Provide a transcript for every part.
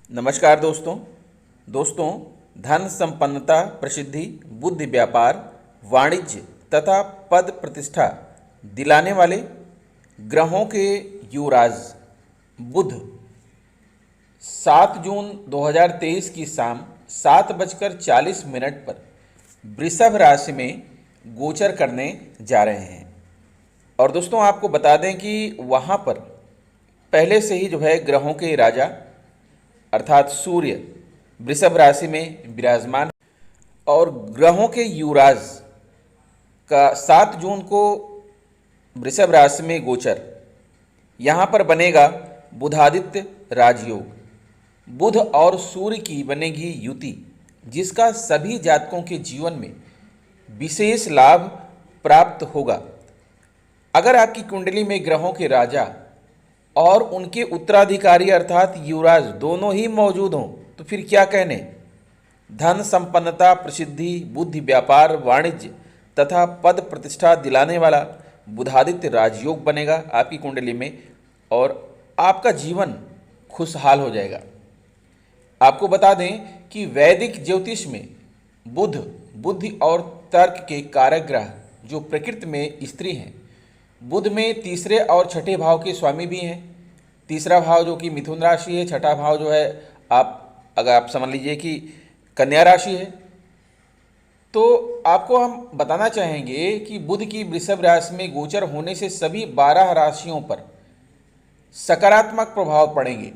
नमस्कार दोस्तों धन संपन्नता, प्रसिद्धि, बुद्धि, व्यापार, वाणिज्य तथा पद प्रतिष्ठा दिलाने वाले ग्रहों के युवराज बुध 7 जून 2023 की शाम 7:40 पर वृषभ राशि में गोचर करने जा रहे हैं। और दोस्तों आपको बता दें कि वहाँ पर पहले से ही जो है ग्रहों के राजा अर्थात सूर्य वृषभ राशि में विराजमान और ग्रहों के युवराज का 7 जून को वृषभ राशि में गोचर यहाँ पर बनेगा बुधादित्य राजयोग। बुध और सूर्य की बनेगी युति, जिसका सभी जातकों के जीवन में विशेष लाभ प्राप्त होगा। अगर आपकी कुंडली में ग्रहों के राजा और उनके उत्तराधिकारी अर्थात युवराज दोनों ही मौजूद हों तो फिर क्या कहने। धन संपन्नता, प्रसिद्धि, बुद्धि, व्यापार, वाणिज्य तथा पद प्रतिष्ठा दिलाने वाला बुधादित्य राजयोग बनेगा आपकी कुंडली में और आपका जीवन खुशहाल हो जाएगा। आपको बता दें कि वैदिक ज्योतिष में बुध बुद्धि और तर्क के कारक ग्रह जो प्रकृति में स्त्री हैं, बुध में तीसरे और छठे भाव के स्वामी भी हैं। तीसरा भाव जो कि मिथुन राशि है, छठा भाव जो है आप समझ लीजिए कि कन्या राशि है। तो आपको हम बताना चाहेंगे कि बुध की वृषभ राशि में गोचर होने से सभी 12 राशियों पर सकारात्मक प्रभाव पड़ेंगे।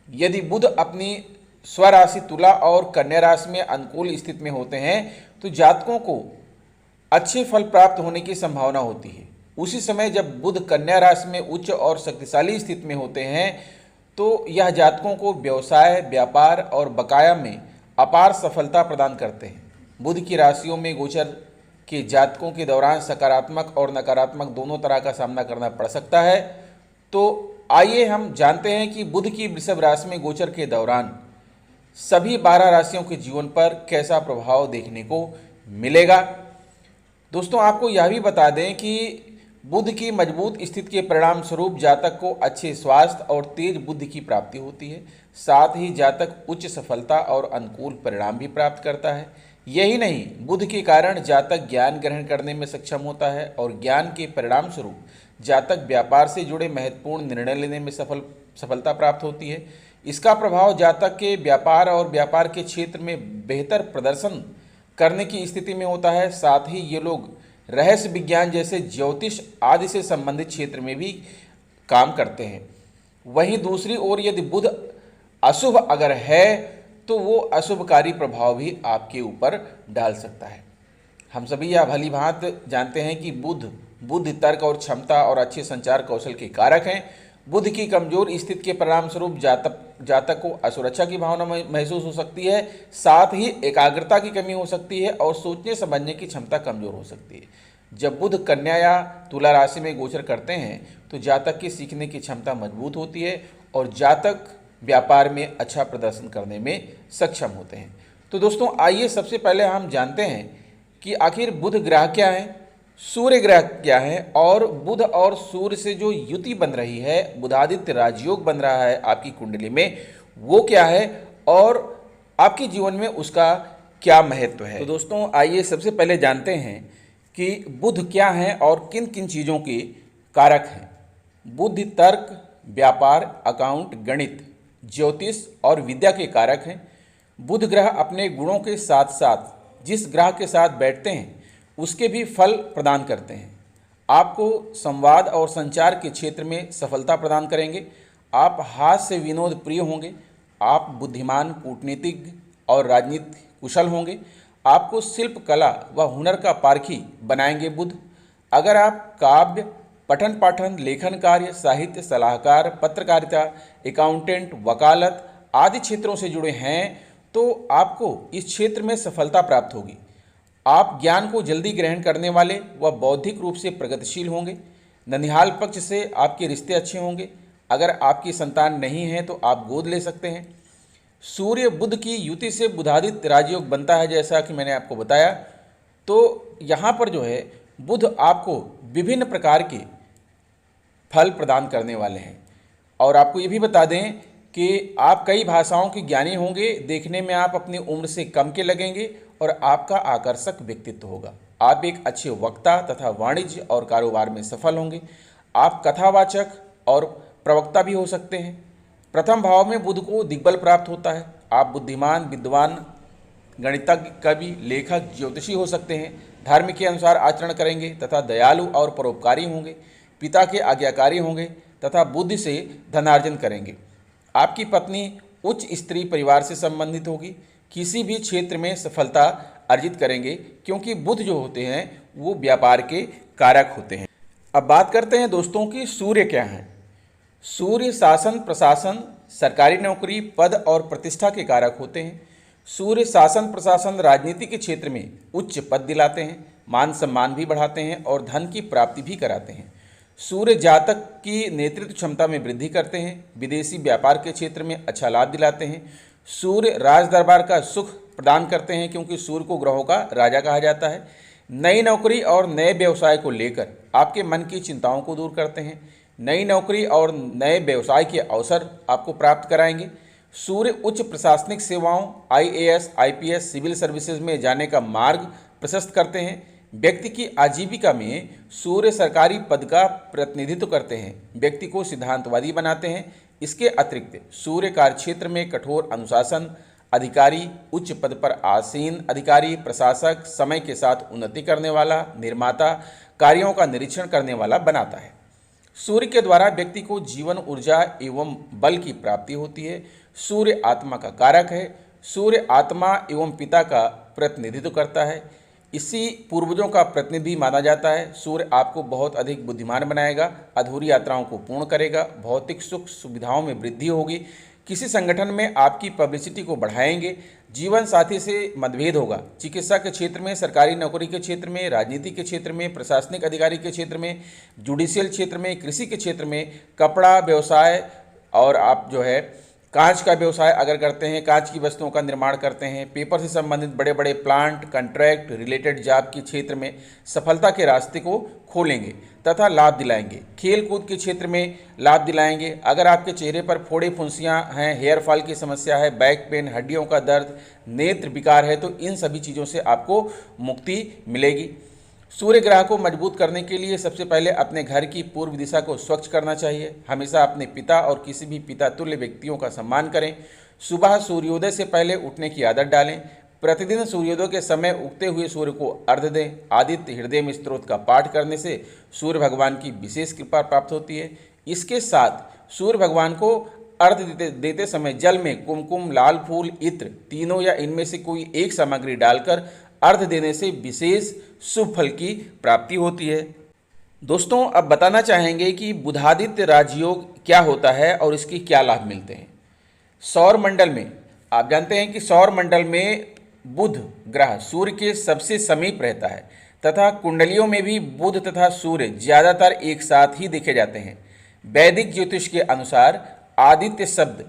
यदि बुध अपनी स्वराशि तुला और कन्या राशि में अनुकूल स्थिति में होते हैं तो जातकों को अच्छे फल प्राप्त होने की संभावना होती है। उसी समय जब बुध कन्या राशि में उच्च और शक्तिशाली स्थिति में होते हैं तो यह जातकों को व्यवसाय, व्यापार और बकाया में अपार सफलता प्रदान करते हैं। बुध की राशियों में गोचर के जातकों के दौरान सकारात्मक और नकारात्मक दोनों तरह का सामना करना पड़ सकता है। तो आइए हम जानते हैं कि बुध की वृषभ राशि में गोचर के दौरान सभी 12 राशियों के जीवन पर कैसा प्रभाव देखने को मिलेगा। दोस्तों आपको यह भी बता दें कि बुध की मजबूत स्थिति के परिणाम स्वरूप जातक को अच्छे स्वास्थ्य और तेज बुद्धि की प्राप्ति होती है। साथ ही जातक उच्च सफलता और अनुकूल परिणाम भी प्राप्त करता है। यही नहीं, बुध के कारण जातक ज्ञान ग्रहण करने में सक्षम होता है और ज्ञान के परिणाम स्वरूप जातक व्यापार से जुड़े महत्वपूर्ण निर्णय लेने में सफलता प्राप्त होती है। इसका प्रभाव जातक के व्यापार और व्यापार के क्षेत्र में बेहतर प्रदर्शन करने की स्थिति में होता है। साथ ही ये लोग रहस्य विज्ञान जैसे ज्योतिष आदि से संबंधित क्षेत्र में भी काम करते हैं। वहीं दूसरी ओर यदि बुध अशुभ अगर है तो वो अशुभकारी प्रभाव भी आपके ऊपर डाल सकता है। हम सभी यह भली भांति जानते हैं कि बुध बुद्धि, तर्क और क्षमता और अच्छे संचार कौशल के कारक हैं। बुध की कमजोर स्थिति के परिणाम स्वरूप जातक को असुरक्षा की भावना महसूस हो सकती है। साथ ही एकाग्रता की कमी हो सकती है और सोचने समझने की क्षमता कमजोर हो सकती है। जब बुध कन्या या तुला राशि में गोचर करते हैं तो जातक की सीखने की क्षमता मजबूत होती है और जातक व्यापार में अच्छा प्रदर्शन करने में सक्षम होते हैं। तो दोस्तों आइए सबसे पहले हम जानते हैं कि आखिर बुध ग्रह क्या है, सूर्य ग्रह क्या है और बुध और सूर्य से जो युति बन रही है, बुधादित्य राजयोग बन रहा है आपकी कुंडली में, वो क्या है और आपके जीवन में उसका क्या महत्व है। तो दोस्तों आइए सबसे पहले जानते हैं कि बुध क्या है और किन किन चीज़ों के कारक हैं। बुद्धि, तर्क, व्यापार, अकाउंट, गणित, ज्योतिष और विद्या के कारक हैं। बुध ग्रह अपने गुणों के साथ साथ जिस ग्रह के साथ बैठते हैं उसके भी फल प्रदान करते हैं। आपको संवाद और संचार के क्षेत्र में सफलता प्रदान करेंगे। आप हास्य विनोद प्रिय होंगे। आप बुद्धिमान, कूटनीतिज्ञ और राजनीति कुशल होंगे। आपको शिल्प कला व हुनर का पारखी बनाएंगे बुध। अगर आप काव्य, पठन पाठन, लेखन कार्य, साहित्य, सलाहकार, पत्रकारिता, अकाउंटेंट, वकालत आदि क्षेत्रों से जुड़े हैं तो आपको इस क्षेत्र में सफलता प्राप्त होगी। आप ज्ञान को जल्दी ग्रहण करने वाले व बौद्धिक रूप से प्रगतिशील होंगे। ननिहाल पक्ष से आपके रिश्ते अच्छे होंगे। अगर आपकी संतान नहीं है तो आप गोद ले सकते हैं। सूर्य बुध की युति से बुधादित्य राजयोग बनता है जैसा कि मैंने आपको बताया। तो यहाँ पर जो है बुध आपको विभिन्न प्रकार के फल प्रदान करने वाले हैं। और आपको ये भी बता दें कि आप कई भाषाओं के ज्ञानी होंगे, देखने में आप अपनी उम्र से कम के लगेंगे और आपका आकर्षक व्यक्तित्व होगा। आप एक अच्छे वक्ता तथा वाणिज्य और कारोबार में सफल होंगे। आप कथावाचक और प्रवक्ता भी हो सकते हैं। प्रथम भाव में बुध को दिग्बल प्राप्त होता है। आप बुद्धिमान, विद्वान, गणितज्ञ, कवि, लेखक, ज्योतिषी हो सकते हैं। धर्म के अनुसार आचरण करेंगे तथा दयालु और परोपकारी होंगे। पिता के आज्ञाकारी होंगे तथा बुद्धि से धनार्जन करेंगे। आपकी पत्नी उच्च स्त्री परिवार से संबंधित होगी। किसी भी क्षेत्र में सफलता अर्जित करेंगे क्योंकि बुध जो होते हैं वो व्यापार के कारक होते हैं। अब बात करते हैं दोस्तों कि सूर्य क्या है। सूर्य शासन, प्रशासन, सरकारी नौकरी, पद और प्रतिष्ठा के कारक होते हैं। सूर्य शासन, प्रशासन, राजनीति के क्षेत्र में उच्च पद दिलाते हैं, मान सम्मान भी बढ़ाते हैं और धन की प्राप्ति भी कराते हैं। सूर्य जातक की नेतृत्व क्षमता में वृद्धि करते हैं, विदेशी व्यापार के क्षेत्र में अच्छा लाभ दिलाते हैं। सूर्य राज दरबार का सुख प्रदान करते हैं क्योंकि सूर्य को ग्रहों का राजा कहा जाता है। नई नौकरी और नए व्यवसाय को लेकर आपके मन की चिंताओं को दूर करते हैं। नई नौकरी और नए व्यवसाय के अवसर आपको प्राप्त कराएंगे। सूर्य उच्च प्रशासनिक सेवाओं, आईएएस, आईपीएस, सिविल सर्विसेज में जाने का मार्ग प्रशस्त करते हैं। व्यक्ति की आजीविका में सूर्य सरकारी पद का प्रतिनिधित्व करते हैं, व्यक्ति को सिद्धांतवादी बनाते हैं। इसके अतिरिक्त सूर्य कार्यक्षेत्र में कठोर अनुशासन, अधिकारी, उच्च पद पर आसीन अधिकारी, प्रशासक, समय के साथ उन्नति करने वाला, निर्माता, कार्यों का निरीक्षण करने वाला बनाता है। सूर्य के द्वारा व्यक्ति को जीवन, ऊर्जा एवं बल की प्राप्ति होती है। सूर्य आत्मा का कारक है। सूर्य आत्मा एवं पिता का प्रतिनिधित्व करता है। इसी पूर्वजों का प्रतिनिधि माना जाता है। सूर्य आपको बहुत अधिक बुद्धिमान बनाएगा, अधूरी यात्राओं को पूर्ण करेगा, भौतिक सुख सुविधाओं में वृद्धि होगी, किसी संगठन में आपकी पब्लिसिटी को बढ़ाएंगे, जीवन साथी से मतभेद होगा, चिकित्सा के क्षेत्र में, सरकारी नौकरी के क्षेत्र में, राजनीति के क्षेत्र में, प्रशासनिक अधिकारी के क्षेत्र में, जुडिशियल क्षेत्र में, कृषि के क्षेत्र में, कपड़ा व्यवसाय और आप जो है कांच का व्यवसाय अगर करते हैं, कांच की वस्तुओं का निर्माण करते हैं, पेपर से संबंधित बड़े बड़े प्लांट, कॉन्ट्रैक्ट रिलेटेड जॉब के क्षेत्र में सफलता के रास्ते को खोलेंगे तथा लाभ दिलाएंगे। खेल कूद के क्षेत्र में लाभ दिलाएंगे। अगर आपके चेहरे पर फोड़े फुंसियां हैं, हेयर फॉल की समस्या है, बैक पेन, हड्डियों का दर्द, नेत्र विकार है, तो इन सभी चीज़ों से आपको मुक्ति मिलेगी। सूर्य ग्रह को मजबूत करने के लिए सबसे पहले अपने घर की पूर्व दिशा को स्वच्छ करना चाहिए। हमेशा अपने पिता और किसी भी पिता तुल्य व्यक्तियों का सम्मान करें। सुबह सूर्योदय से पहले उठने की आदत डालें। प्रतिदिन सूर्योदय के समय उगते हुए सूर्य को अर्घ्य दें। आदित्य हृदय स्तोत्र का पाठ करने से सूर्य भगवान की विशेष कृपा प्राप्त होती है। इसके साथ सूर्य भगवान को अर्घ्य देते समय जल में कुमकुम, लाल फूल, इत्र तीनों या इनमें से कोई एक सामग्री डालकर अर्घ्य देने से विशेष शुभ फल की प्राप्ति होती है। दोस्तों, अब बताना चाहेंगे कि बुधादित्य राजयोग क्या होता है और इसके क्या लाभ मिलते हैं। सौर मंडल में आप जानते हैं कि सौर मंडल में बुध ग्रह सूर्य के सबसे समीप रहता है तथा कुंडलियों में भी बुध तथा सूर्य ज्यादातर एक साथ ही देखे जाते हैं। वैदिक ज्योतिष के अनुसार आदित्य शब्द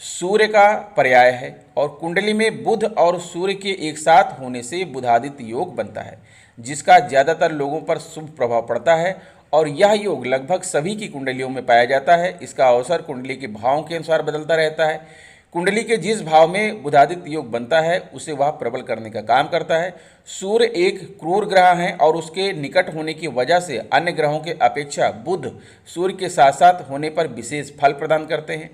सूर्य का पर्याय है और कुंडली में बुध और सूर्य के एक साथ होने से बुधादित्य योग बनता है, जिसका ज़्यादातर लोगों पर शुभ प्रभाव पड़ता है और यह योग लगभग सभी की कुंडलियों में पाया जाता है। इसका अवसर कुंडली के भावों के अनुसार बदलता रहता है। कुंडली के जिस भाव में बुधादित्य योग बनता है उसे वह प्रबल करने का काम करता है। सूर्य एक क्रूर ग्रह है और उसके निकट होने की वजह से अन्य ग्रहों के अपेक्षा बुध सूर्य के साथ साथ होने पर विशेष फल प्रदान करते हैं।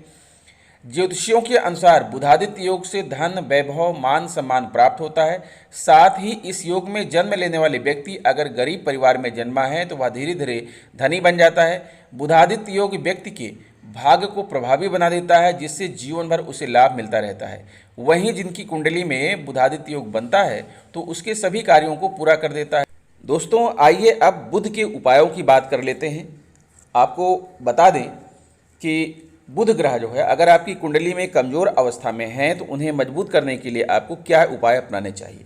ज्योतिषियों के अनुसार बुधादित्य योग से धन, वैभव, मान सम्मान प्राप्त होता है। साथ ही इस योग में जन्म लेने वाले व्यक्ति अगर गरीब परिवार में जन्मा है तो वह धीरे धीरे धनी बन जाता है। बुधादित्य योग व्यक्ति के भाग्य को प्रभावी बना देता है, जिससे जीवन भर उसे लाभ मिलता रहता है। वहीं जिनकी कुंडली में बुधादित्य योग बनता है तो उसके सभी कार्यों को पूरा कर देता है। दोस्तों, आइए अब बुध के उपायों की बात कर लेते हैं। आपको बता दें कि बुध ग्रह जो है अगर आपकी कुंडली में कमज़ोर अवस्था में हैं तो उन्हें मजबूत करने के लिए आपको क्या उपाय अपनाने चाहिए।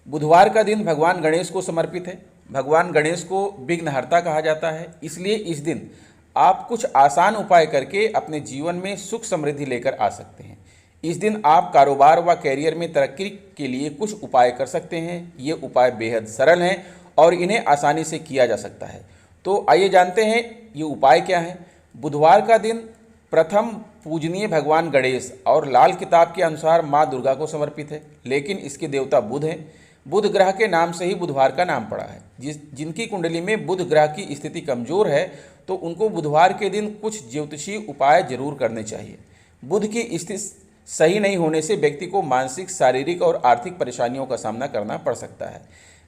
बुधवार का दिन भगवान गणेश को समर्पित है। भगवान गणेश को विघ्नहर्ता कहा जाता है, इसलिए इस दिन आप कुछ आसान उपाय करके अपने जीवन में सुख समृद्धि लेकर आ सकते हैं। इस दिन आप कारोबार व कैरियर में तरक्की के लिए कुछ उपाय कर सकते हैं। ये उपाय बेहद सरल हैं और इन्हें आसानी से किया जा सकता है। तो आइए जानते हैं ये उपाय क्या हैं। बुधवार का दिन प्रथम पूजनीय भगवान गणेश और लाल किताब के अनुसार माँ दुर्गा को समर्पित है, लेकिन इसके देवता बुध हैं। बुध ग्रह के नाम से ही बुधवार का नाम पड़ा है। जिनकी कुंडली में बुध ग्रह की स्थिति कमजोर है तो उनको बुधवार के दिन कुछ ज्योतिषीय उपाय जरूर करने चाहिए। बुध की स्थिति सही नहीं होने से व्यक्ति को मानसिक, शारीरिक और आर्थिक परेशानियों का सामना करना पड़ सकता है।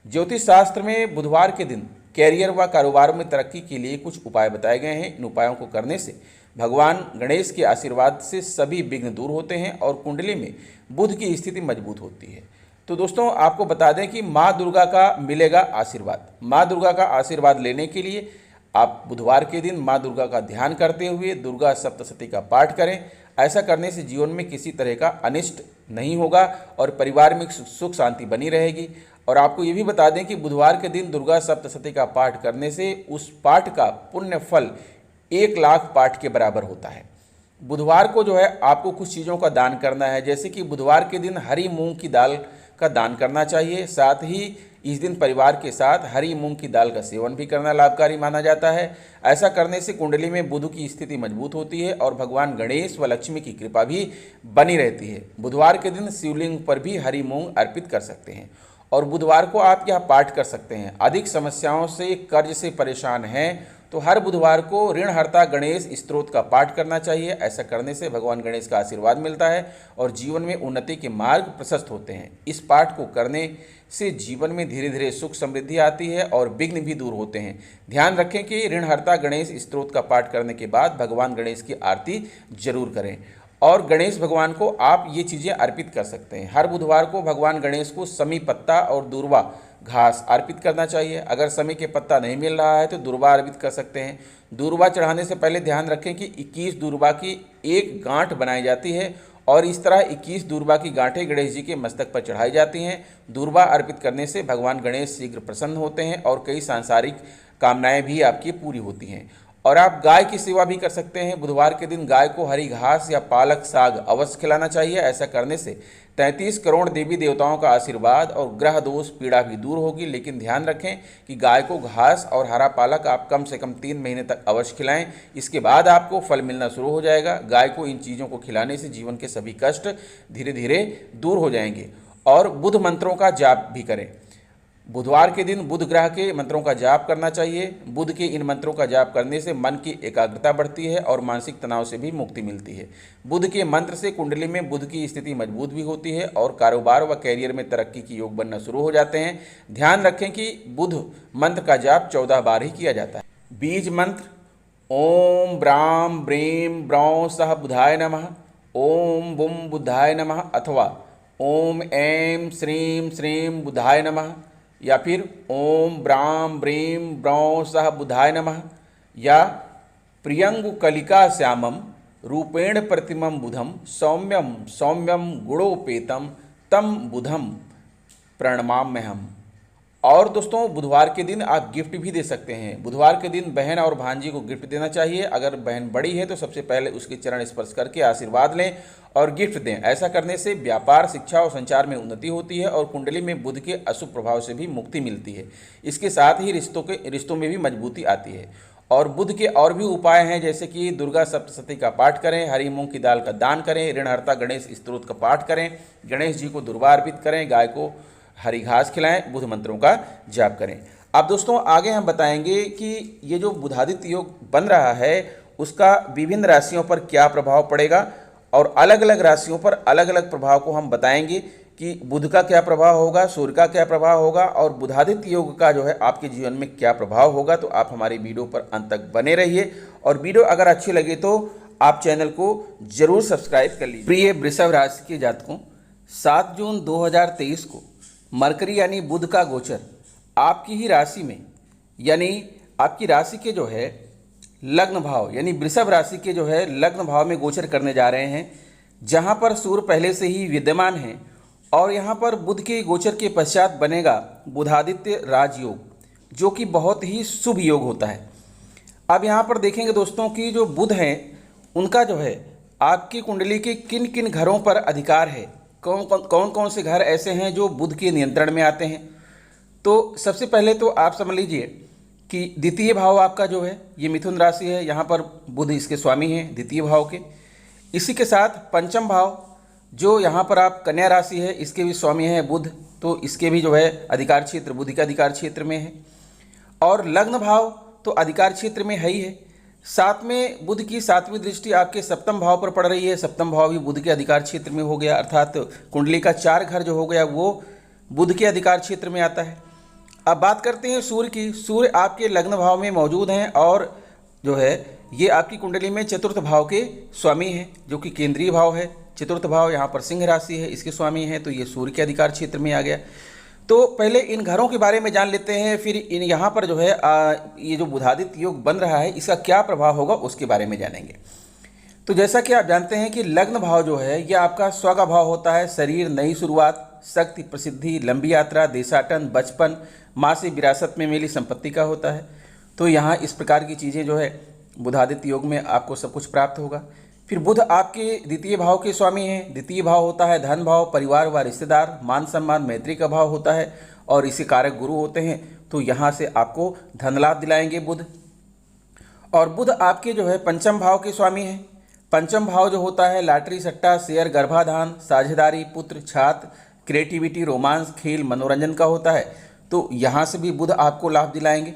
ज्योतिष शास्त्र में बुधवार के दिन कैरियर व कारोबार में तरक्की के लिए कुछ उपाय बताए गए हैं। इन उपायों को करने से भगवान गणेश के आशीर्वाद से सभी विघ्न दूर होते हैं और कुंडली में बुध की स्थिति मजबूत होती है। तो दोस्तों, आपको बता दें कि माँ दुर्गा का मिलेगा आशीर्वाद। माँ दुर्गा का आशीर्वाद लेने के लिए आप बुधवार के दिन माँ दुर्गा का ध्यान करते हुए दुर्गा सप्तशती का पाठ करें। ऐसा करने से जीवन में किसी तरह का अनिष्ट नहीं होगा और परिवार में सुख शांति बनी रहेगी। और आपको ये भी बता दें कि बुधवार के दिन दुर्गा सप्तशती का पाठ करने से उस पाठ का पुण्य फल 1 लाख पाठ के बराबर होता है। बुधवार को जो है आपको कुछ चीज़ों का दान करना है, जैसे कि बुधवार के दिन हरी मूंग की दाल का दान करना चाहिए। साथ ही इस दिन परिवार के साथ हरी मूंग की दाल का सेवन भी करना लाभकारी माना जाता है। ऐसा करने से कुंडली में बुध की स्थिति मजबूत होती है और भगवान गणेश व लक्ष्मी की कृपा भी बनी रहती है। बुधवार के दिन शिवलिंग पर भी हरी मूंग अर्पित कर सकते हैं और बुधवार को आप यह पाठ कर सकते हैं। अधिक समस्याओं से, कर्ज से परेशान हैं तो हर बुधवार को ऋणहर्ता गणेश स्तोत्र का पाठ करना चाहिए। ऐसा करने से भगवान गणेश का आशीर्वाद मिलता है और जीवन में उन्नति के मार्ग प्रशस्त होते हैं। इस पाठ को करने से जीवन में धीरे धीरे सुख समृद्धि आती है और विघ्न भी दूर होते हैं। ध्यान रखें कि ऋणहर्ता गणेश स्तोत्र का पाठ करने के बाद भगवान गणेश की आरती जरूर करें और गणेश भगवान को आप ये चीज़ें अर्पित कर सकते हैं। हर बुधवार को भगवान गणेश को समी पत्ता और दूर्वा घास अर्पित करना चाहिए। अगर समी के पत्ता नहीं मिल रहा है तो दूर्वा अर्पित कर सकते हैं। दूर्वा चढ़ाने से पहले ध्यान रखें कि 21 दूर्वा की एक गांठ बनाई जाती है और इस तरह 21 दूर्वा की गांठें गणेश जी के मस्तक पर चढ़ाई जाती हैं। दूर्वा अर्पित करने से भगवान गणेश शीघ्र प्रसन्न होते हैं और कई सांसारिक कामनाएं भी आपकी पूरी होती हैं। और आप गाय की सेवा भी कर सकते हैं। बुधवार के दिन गाय को हरी घास या पालक साग अवश्य खिलाना चाहिए। ऐसा करने से 33 करोड़ देवी देवताओं का आशीर्वाद और ग्रह दोष पीड़ा भी दूर होगी। लेकिन ध्यान रखें कि गाय को घास और हरा पालक आप कम से कम 3 महीने तक अवश्य खिलाएं। इसके बाद आपको फल मिलना शुरू हो जाएगा। गाय को इन चीज़ों को खिलाने से जीवन के सभी कष्ट धीरे धीरे दूर हो जाएंगे। और बुध मंत्रों का जाप भी करें। बुधवार के दिन बुध ग्रह के मंत्रों का जाप करना चाहिए। बुध के इन मंत्रों का जाप करने से मन की एकाग्रता बढ़ती है और मानसिक तनाव से भी मुक्ति मिलती है। बुध के मंत्र से कुंडली में बुध की स्थिति मजबूत भी होती है और कारोबार व कैरियर में तरक्की की योग बनना शुरू हो जाते हैं। ध्यान रखें कि बुध मंत्र का जाप 14 बार ही किया जाता है। बीज मंत्र ओम ब्राम ब्रीम ब्रौं सह बुधाय नमः, ओम बुम बुधाय नमः अथवा ओम ऐं श्रीं श्रीं बुधाय नमः या फिर ओम ब्राम ब्रीम ब्रौं सह बुधाय नमः या प्रियंगुकलिका श्यामम रूपेण प्रतिमं बुधम सौम्यम सौम्यम गुणोपेतम तम बुधम प्रणमाम्यहम्। और दोस्तों, बुधवार के दिन आप गिफ्ट भी दे सकते हैं। बुधवार के दिन बहन और भांजी को गिफ्ट देना चाहिए। अगर बहन बड़ी है तो सबसे पहले उसके चरण स्पर्श करके आशीर्वाद लें और गिफ्ट दें। ऐसा करने से व्यापार, शिक्षा और संचार में उन्नति होती है और कुंडली में बुध के अशुभ प्रभाव से भी मुक्ति मिलती है। इसके साथ ही रिश्तों में भी मजबूती आती है। और बुध के और भी उपाय हैं, जैसे कि दुर्गा सप्तशती का पाठ करें, हरी मूंग की दाल का दान करें, ऋणहर्ता गणेश स्तोत्र का पाठ करें, गणेश जी को दुर्वा अर्पित करें, गाय को हरी घास खिलाएं, बुध मंत्रों का जाप करें। अब दोस्तों, आगे हम बताएंगे कि ये जो बुधादित्य योग बन रहा है उसका विभिन्न राशियों पर क्या प्रभाव पड़ेगा और अलग अलग राशियों पर अलग अलग प्रभाव को हम बताएंगे कि बुध का क्या प्रभाव होगा, सूर्य का क्या प्रभाव होगा और बुधादित्य योग का जो है आपके जीवन में क्या प्रभाव होगा। तो आप हमारी वीडियो पर अंत तक बने रहिए और वीडियो अगर अच्छी लगे तो आप चैनल को जरूर सब्सक्राइब कर लीजिए। प्रिय वृषभ राशि के जातकों, 7 जून 2023 को मरकरी यानी बुध का गोचर आपकी ही राशि में, यानी आपकी राशि के जो है लग्न भाव यानी वृषभ राशि के जो है लग्न भाव में गोचर करने जा रहे हैं, जहां पर सूर्य पहले से ही विद्यमान है और यहां पर बुध के गोचर के पश्चात बनेगा बुधादित्य राजयोग, जो कि बहुत ही शुभ योग होता है। अब यहां पर देखेंगे दोस्तों कि जो बुध हैं उनका जो है आपकी कुंडली के किन किन घरों पर अधिकार है, कौन कौन से घर ऐसे हैं जो बुध के नियंत्रण में आते हैं। तो सबसे पहले तो आप समझ लीजिए कि द्वितीय भाव आपका जो है ये मिथुन राशि है, यहाँ पर बुध इसके स्वामी हैं द्वितीय भाव के। इसी के साथ पंचम भाव जो यहाँ पर आप कन्या राशि है, इसके भी स्वामी हैं बुध, तो इसके भी जो है अधिकार क्षेत्र बुध के अधिकार क्षेत्र में है। और लग्न भाव तो अधिकार क्षेत्र में है ही है, साथ में बुध की 7वीं दृष्टि आपके सप्तम भाव पर पड़ रही है। सप्तम भाव भी बुध के अधिकार क्षेत्र में हो गया, अर्थात कुंडली का 4 घर जो हो गया वो बुध के अधिकार क्षेत्र में आता है। अब बात करते हैं सूर्य की। सूर्य आपके लग्न भाव में मौजूद हैं और जो है ये आपकी कुंडली में चतुर्थ भाव के स्वामी हैं, जो कि केंद्रीय भाव है। चतुर्थ भाव यहाँ पर सिंह राशि है, इसके स्वामी हैं, तो ये सूर्य के अधिकार क्षेत्र में आ गया। तो पहले इन घरों के बारे में जान लेते हैं, फिर इन यहाँ पर जो है ये जो बुधादित्य योग बन रहा है इसका क्या प्रभाव होगा उसके बारे में जानेंगे। तो जैसा कि आप जानते हैं कि लग्न भाव जो है यह आपका स्व का भाव होता है। शरीर, नई शुरुआत, शक्ति, प्रसिद्धि, लंबी यात्रा, देशाटन, बचपन, माँ से विरासत में मिली संपत्ति का होता है। तो यहाँ इस प्रकार की चीज़ें जो है बुधादित्य योग में आपको सब कुछ प्राप्त होगा। फिर बुध आपके द्वितीय भाव के स्वामी हैं। द्वितीय भाव होता है धन भाव, परिवार व रिश्तेदार, मान सम्मान, मैत्री का भाव होता है और इसी कारक गुरु होते हैं। तो यहाँ से आपको धन लाभ दिलाएंगे बुध। और बुध आपके जो है पंचम भाव के स्वामी हैं। पंचम भाव जो होता है लॉटरी, सट्टा, शेयर, गर्भाधान, साझेदारी, पुत्र, छात्र, क्रिएटिविटी, रोमांस, खेल, मनोरंजन का होता है। तो यहाँ से भी बुध आपको लाभ दिलाएंगे।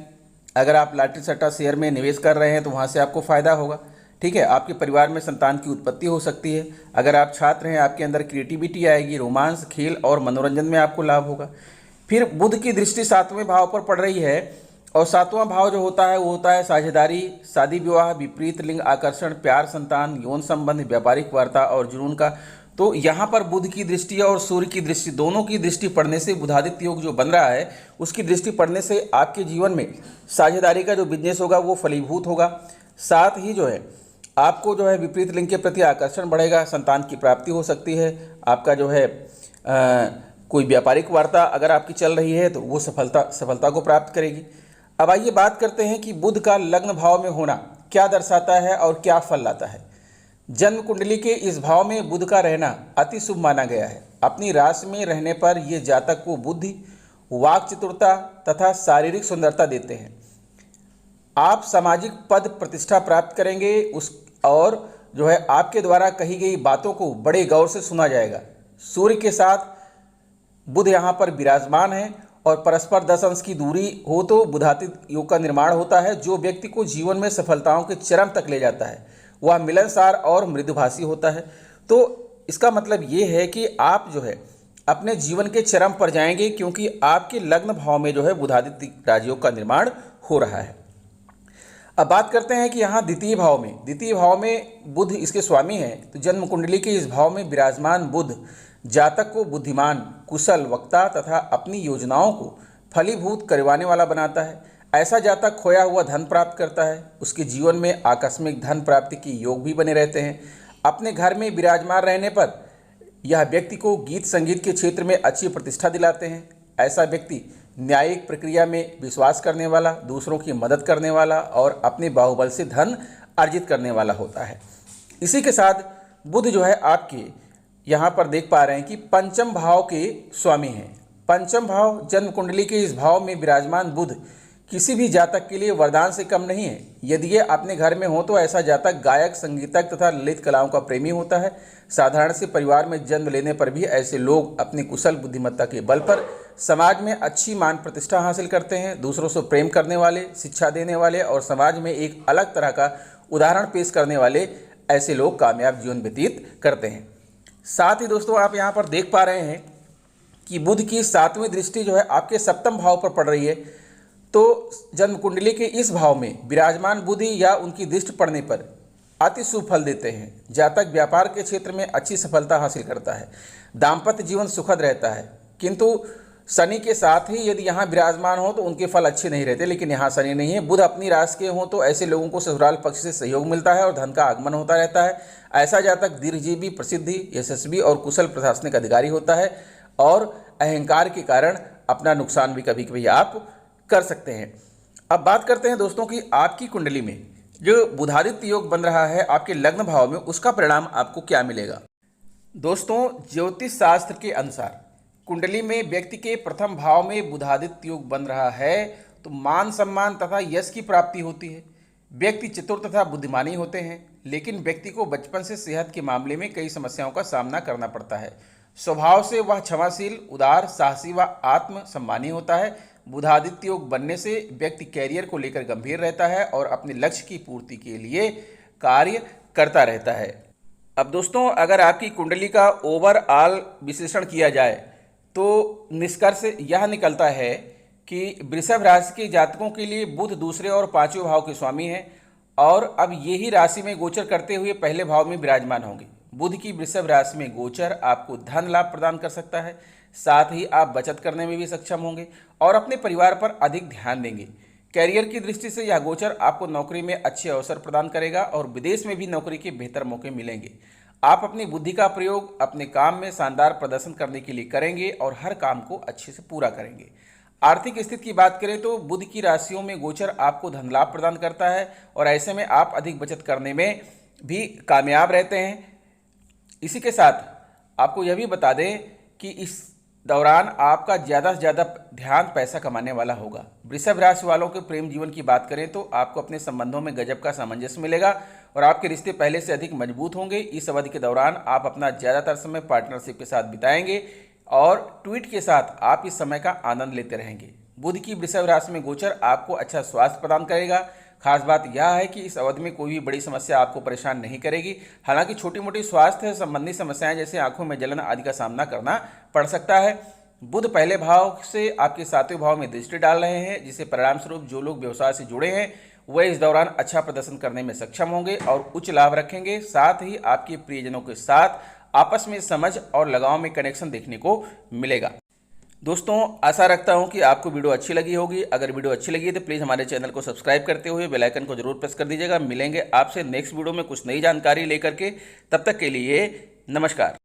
अगर आप लॉटरी, सट्टा, शेयर में निवेश कर रहे हैं तो वहाँ से आपको फ़ायदा होगा। ठीक है, आपके परिवार में संतान की उत्पत्ति हो सकती है। अगर आप छात्र हैं आपके अंदर क्रिएटिविटी आएगी, रोमांस, खेल और मनोरंजन में आपको लाभ होगा। फिर बुध की दृष्टि 7वें भाव पर पड़ रही है और 7वां भाव जो होता है वो होता है साझेदारी, शादी विवाह, विपरीत लिंग आकर्षण, प्यार, संतान, यौन संबंध, व्यापारिक वार्ता और जुनून का। तो यहाँ पर बुध की दृष्टि और सूर्य की दृष्टि दोनों की दृष्टि पड़ने से बुधादित्य योग जो बन रहा है उसकी दृष्टि पड़ने से आपके जीवन में साझेदारी का जो बिजनेस होगा वो फलीभूत होगा। साथ ही जो है आपको जो है विपरीत लिंग के प्रति आकर्षण बढ़ेगा, संतान की प्राप्ति हो सकती है। आपका जो है कोई व्यापारिक वार्ता अगर आपकी चल रही है तो वो सफलता को प्राप्त करेगी। अब आइए बात करते हैं कि बुध का लग्न भाव में होना क्या दर्शाता है और क्या फल लाता है। जन्म कुंडली के इस भाव में बुध का रहना अति शुभ माना गया है। अपनी राशि में रहने पर ये जातक को बुद्धि, वाक चतुरता तथा शारीरिक सुंदरता देते हैं। आप सामाजिक पद प्रतिष्ठा प्राप्त करेंगे और जो है आपके द्वारा कही गई बातों को बड़े गौर से सुना जाएगा। सूर्य के साथ बुध यहाँ पर विराजमान है और परस्पर 10 अंश की दूरी हो तो बुधादित्य योग का निर्माण होता है, जो व्यक्ति को जीवन में सफलताओं के चरम तक ले जाता है। वह मिलनसार और मृदुभाषी होता है। तो इसका मतलब ये है कि आप जो है अपने जीवन के चरम पर जाएंगे, क्योंकि आपके लग्न भाव में जो है बुधादित्य राजयोग का निर्माण हो रहा है। अब बात करते हैं कि यहाँ द्वितीय भाव में बुध इसके स्वामी हैं। तो जन्म कुंडली के इस भाव में विराजमान बुध जातक को बुद्धिमान, कुशल, वक्ता तथा अपनी योजनाओं को फलीभूत करवाने वाला बनाता है। ऐसा जातक खोया हुआ धन प्राप्त करता है। उसके जीवन में आकस्मिक धन प्राप्ति की योग भी बने रहते हैं। अपने घर में विराजमान रहने पर यह व्यक्ति को गीत संगीत के क्षेत्र में अच्छी प्रतिष्ठा दिलाते हैं। ऐसा व्यक्ति न्यायिक प्रक्रिया में विश्वास करने वाला, दूसरों की मदद करने वाला और अपने बाहुबल से धन अर्जित करने वाला होता है। इसी के साथ बुध जो है आपके यहाँ पर देख पा रहे हैं कि पंचम भाव के स्वामी हैं। पंचम भाव जन्म कुंडली के इस भाव में विराजमान बुध किसी भी जातक के लिए वरदान से कम नहीं है। यदि ये अपने घर में हो तो ऐसा जातक गायक, संगीतक तथा ललित कलाओं का प्रेमी होता है। साधारण से परिवार में जन्म लेने पर भी ऐसे लोग अपनी कुशल बुद्धिमत्ता के बल पर समाज में अच्छी मान प्रतिष्ठा हासिल करते हैं। दूसरों से प्रेम करने वाले, शिक्षा देने वाले और समाज में एक अलग तरह का उदाहरण पेश करने वाले ऐसे लोग कामयाब जीवन व्यतीत करते हैं। साथ ही दोस्तों आप यहाँ पर देख पा रहे हैं कि बुध की 7वीं दृष्टि जो है आपके सप्तम भाव पर पड़ रही है। तो जन्म कुंडली के इस भाव में विराजमान बुध या उनकी दृष्टि पड़ने पर अति शुभ फल देते हैं। जातक व्यापार के क्षेत्र में अच्छी सफलता हासिल करता है। दाम्पत्य जीवन सुखद रहता है, किंतु शनि के साथ ही यदि यहाँ विराजमान हो तो उनके फल अच्छे नहीं रहते। लेकिन यहाँ शनि नहीं है, बुध अपनी राशि के हों तो ऐसे लोगों को ससुराल पक्ष से सहयोग मिलता है और धन का आगमन होता रहता है। ऐसा जातक दीर्घजीवी, प्रसिद्धि, यशस्वी और कुशल प्रशासनिक अधिकारी होता है और अहंकार के कारण अपना नुकसान भी कभी कभी आप कर सकते हैं। अब बात करते हैं दोस्तों कि आपकी कुंडली में जो बुधादित्य योग बन रहा है आपके लग्न भाव में, उसका परिणाम आपको क्या मिलेगा। दोस्तों ज्योतिष शास्त्र के अनुसार कुंडली में व्यक्ति के प्रथम भाव में बुधादित्य योग बन रहा है तो मान सम्मान तथा यश की प्राप्ति होती है। व्यक्ति चतुर तथा बुद्धिमानी होते हैं। लेकिन व्यक्ति को बचपन से सेहत के मामले में कई समस्याओं का सामना करना पड़ता है। स्वभाव से वह क्षमाशील, उदार, साहसी व आत्मसम्मानी होता है। बुधादित्य योग बनने से व्यक्ति कैरियर को लेकर गंभीर रहता है और अपने लक्ष्य की पूर्ति के लिए कार्य करता रहता है। अब दोस्तों, अगर आपकी कुंडली का ओवरऑल विश्लेषण किया जाए तो निष्कर्ष यह निकलता है कि वृषभ राशि के जातकों के लिए बुध दूसरे और पांचवें भाव के स्वामी हैं और अब यही राशि में गोचर करते हुए पहले भाव में विराजमान होंगे। बुध की वृषभ राशि में गोचर आपको धन लाभ प्रदान कर सकता है, साथ ही आप बचत करने में भी सक्षम होंगे और अपने परिवार पर अधिक ध्यान देंगे। कैरियर की दृष्टि से यह गोचर आपको नौकरी में अच्छे अवसर प्रदान करेगा और विदेश में भी नौकरी के बेहतर मौके मिलेंगे। आप अपनी बुद्धि का प्रयोग अपने काम में शानदार प्रदर्शन करने के लिए करेंगे और हर काम को अच्छे से पूरा करेंगे। आर्थिक स्थिति की बात करें तो बुध की राशियों में गोचर आपको धन लाभ प्रदान करता है और ऐसे में आप अधिक बचत करने में भी कामयाब रहते हैं। इसी के साथ आपको यह भी बता दें कि इस दौरान आपका ज़्यादा से ज़्यादा ध्यान पैसा कमाने वाला होगा। वृषभ राशि वालों के प्रेम जीवन की बात करें तो आपको अपने संबंधों में गजब का सामंजस्य मिलेगा और आपके रिश्ते पहले से अधिक मजबूत होंगे। इस अवधि के दौरान आप अपना ज़्यादातर समय पार्टनरशिप के साथ बिताएंगे और ट्वीट के साथ आप इस समय का आनंद लेते रहेंगे। बुध की वृषभ राशि में गोचर आपको अच्छा स्वास्थ्य प्रदान करेगा। खास बात यह है कि इस अवधि में कोई भी बड़ी समस्या आपको परेशान नहीं करेगी। हालांकि छोटी मोटी स्वास्थ्य संबंधी समस्याएं जैसे आंखों में जलन आदि का सामना करना पड़ सकता है। बुध पहले भाव से आपके सातवें भाव में दृष्टि डाल रहे हैं, जिससे परिणाम स्वरूप जो लोग व्यवसाय से जुड़े हैं वह इस दौरान अच्छा प्रदर्शन करने में सक्षम होंगे और उच्च लाभ रखेंगे। साथ ही आपके प्रियजनों के साथ आपस में समझ और लगाव में कनेक्शन देखने को मिलेगा। दोस्तों, आशा रखता हूं कि आपको वीडियो अच्छी लगी होगी। अगर वीडियो अच्छी लगी है तो प्लीज़ हमारे चैनल को सब्सक्राइब करते हुए बेल आइकन को जरूर प्रेस कर दीजिएगा। मिलेंगे आपसे नेक्स्ट वीडियो में कुछ नई जानकारी लेकर के। तब तक के लिए नमस्कार।